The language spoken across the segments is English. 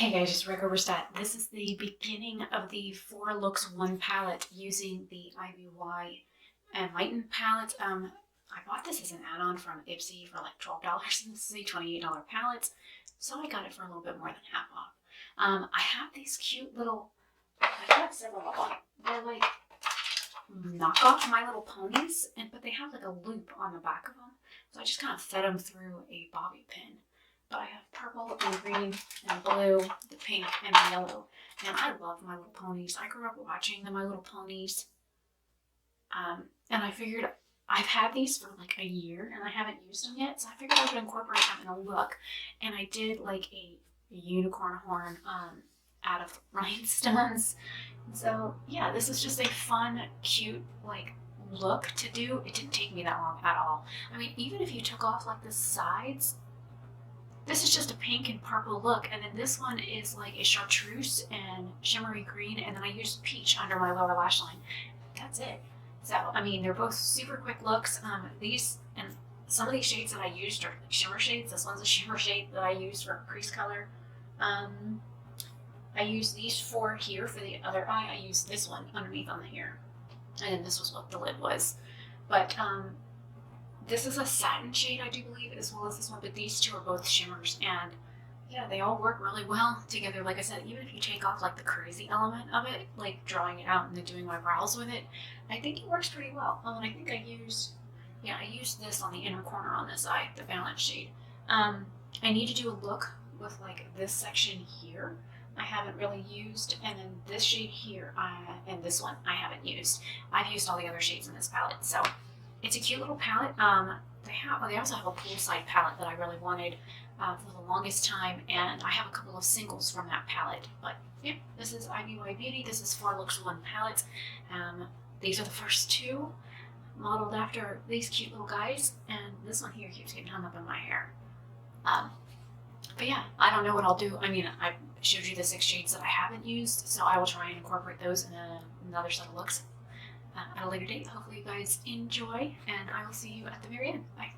Hey guys, it's RebeccaLynOberstadt. This is the beginning of the 4 Looks 1 palette using the IBY Enlighten Palette. I bought this as an add-on from Ipsy for like $12, and this is a $28 palette, so I got it for a little bit more than half off. I have these cute little, I have several of them. They're like knockoff My Little Ponies, but they have like a loop on the back of them, so I just kind of fed them through a bobby pin. But I have purple and green and blue, the pink and the yellow. And I love My Little Ponies. I grew up watching the My Little Ponies. And I figured I've had these for like a year and I haven't used them yet. So I figured I would incorporate them in a look. And I did like a unicorn horn out of rhinestones. So yeah, this is just a fun, cute, like look to do. It didn't take me that long at all. I mean, even if you took off like the sides, this is just a pink and purple look, and then this one is like a chartreuse and shimmery green, and then I used peach under my lower lash line. That's it. So, I mean, they're both super quick looks. These, and some of these shades that I used are like shimmer shades. This one's a shimmer shade that I used for crease color. I used these 4 here for the other eye. I used this one underneath on the hair, and then this was what the lid was. But, this is a satin shade, I do believe, as well as this one, but these two are both shimmers, and yeah, they all work really well together. Like I said, even if you take off like the crazy element of it, like drawing it out and then doing my brows with it, I think it works pretty well. Oh, and I think I used this on the inner corner on this eye, the balance shade. I need to do a look with like this section here. I haven't really used, and then this shade here, and this one I haven't used. I've used all the other shades in this palette, so it's a cute little palette. They also have a poolside palette that I really wanted for the longest time, and I have a couple of singles from that palette. But yeah, this is IBY Beauty. This is 4 Looks 1 palette. These are the first 2 modeled after these cute little guys, and this one here keeps getting hung up in my hair. But yeah, I don't know what I'll do. I mean, I showed you the 6 shades that I haven't used, so I will try and incorporate those in another set of looks at a later date. Hopefully you guys enjoy, and I will see you at the very end. Bye.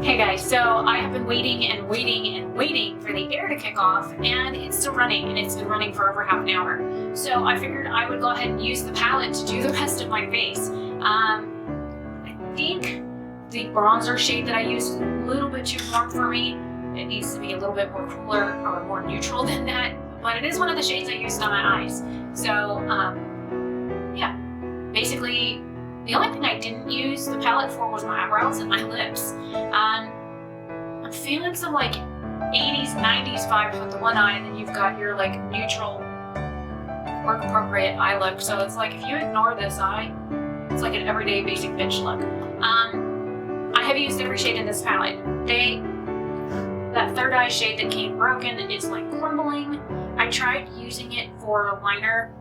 Hey guys, so I have been waiting and waiting and waiting for the air to kick off, and it's still running, and it's been running for over half an hour. So I figured I would go ahead and use the palette to do the rest of my face. I think the bronzer shade that I used is a little bit too warm for me. It needs to be a little bit more cooler or more neutral than that, but it is one of the shades I used on my eyes. So yeah, basically the only thing I didn't use the palette for was my eyebrows and my lips. I'm feeling some like 80s, 90s vibes with the one eye, and then you've got your like neutral, work appropriate eye look. So it's like if you ignore this eye, it's like an everyday basic bitch look. I have used every shade in this palette. That third eye shade that came broken is like crumbling. I tried using it for a liner.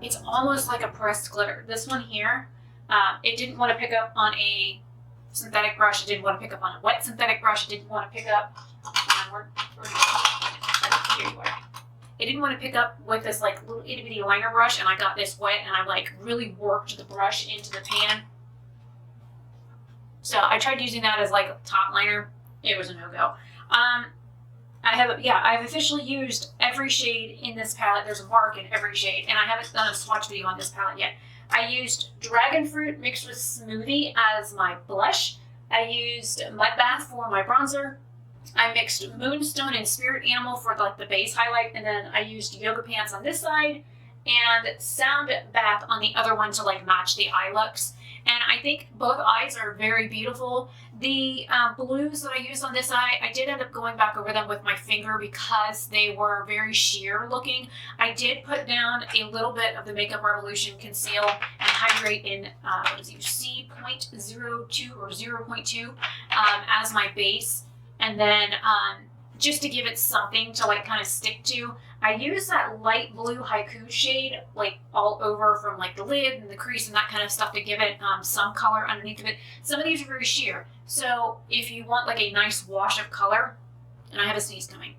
It's almost like a pressed glitter. This one here, it didn't want to pick up on a synthetic brush. It didn't want to pick up on a wet synthetic brush. It didn't want to pick up, it didn't want to pick up with this like little itty bitty liner brush, and I got this wet and I like really worked the brush into the pan. So I tried using that as like a top liner. It was a no-go. I've officially used every shade in this palette. There's a mark in every shade, and I haven't done a swatch video on this palette yet. I used Dragon Fruit mixed with Smoothie as my blush. I used Mud Bath for my bronzer. I mixed Moonstone and Spirit Animal for like the base highlight, and then I used Yoga Pants on this side and Sound Bath on the other one to like match the eye looks. And I think both eyes are very beautiful. The blues that I used on this eye, I did end up going back over them with my finger because they were very sheer looking. I did put down a little bit of the Makeup Revolution Conceal and Hydrate in C.02 or 0.2 as my base. And then just to give it something to like kind of stick to, I used that light blue haiku shade like all over from like the lid and the crease and that kind of stuff to give it some color underneath of it. Some of these are very sheer, so if you want like a nice wash of color, and I have a sneeze coming.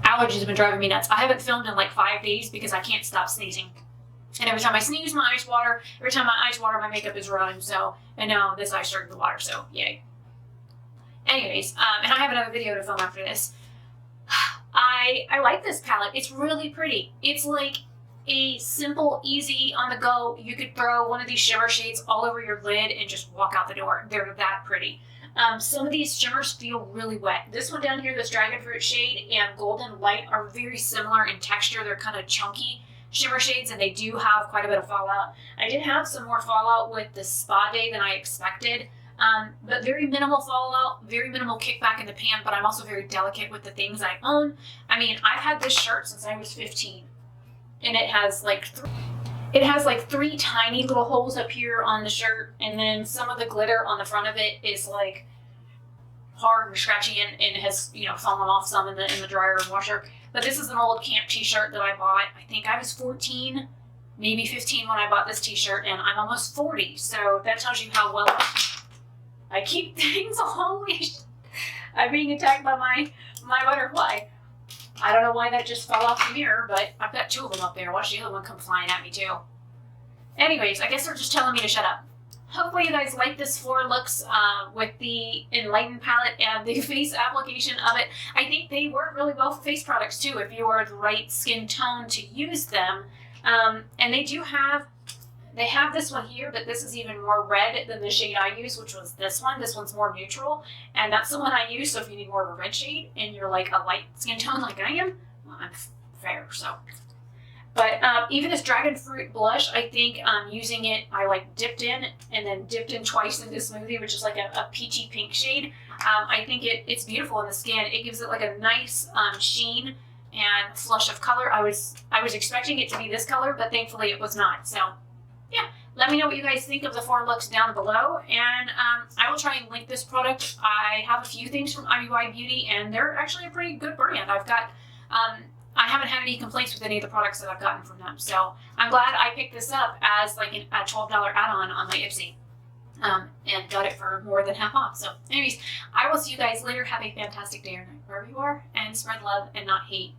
Allergies have been driving me nuts. I haven't filmed in like 5 days because I can't stop sneezing. And every time I sneeze, my eyes water. Every time my eyes water, my makeup is ruined. So, and now this eye's starting to water, so yay. Anyways, and I have another video to film after this. I like this palette. It's really pretty. It's like a simple, easy, on the go. You could throw one of these shimmer shades all over your lid and just walk out the door. They're that pretty. Some of these shimmers feel really wet. This one down here, this Dragon Fruit shade and Golden Light are very similar in texture. They're kind of chunky shimmer shades, and they do have quite a bit of fallout. I did have some more fallout with the Spa Day than I expected. But very minimal fallout, very minimal kickback in the pan, but I'm also very delicate with the things I own. I mean, I've had this shirt since I was 15, and it has like three tiny little holes up here on the shirt, and then some of the glitter on the front of it is like hard and scratchy and has, you know, fallen off some in the dryer and washer. But this is an old camp t-shirt that I bought. I think I was 14, maybe 15 when I bought this t-shirt, and I'm almost 40, so that tells you how well I keep things. Holy I'm being attacked by my butterfly. I don't know why that just fell off the mirror, but I've got 2 of them up there. Watch the other one come flying at me too. Anyways, I guess they're just telling me to shut up. Hopefully you guys like this 4 looks with the Enlighten palette and the face application of it. I think they work really well for face products too if you are the right skin tone to use them. And they have this one here, but this is even more red than the shade I use, which was this one. This one's more neutral, and that's the one I use. So if you need more of a red shade and you're like a light skin tone like I am, well, I'm fair, so. But even this Dragon Fruit blush, I think using it, I like dipped in and then dipped in twice into Smoothie, which is like a peachy pink shade. I think it's beautiful in the skin. It gives it like a nice sheen and flush of color. I was expecting it to be this color, but thankfully it was not. So yeah, let me know what you guys think of the 4 looks down below, and I will try and link this product. I have a few things from IBY Beauty, and they're actually a pretty good brand. I've got, I haven't had any complaints with any of the products that I've gotten from them, so I'm glad I picked this up as like a $12 add-on on my Ipsy, and got it for more than half off. So anyways, I will see you guys later. Have a fantastic day or night wherever you are, and spread love and not hate.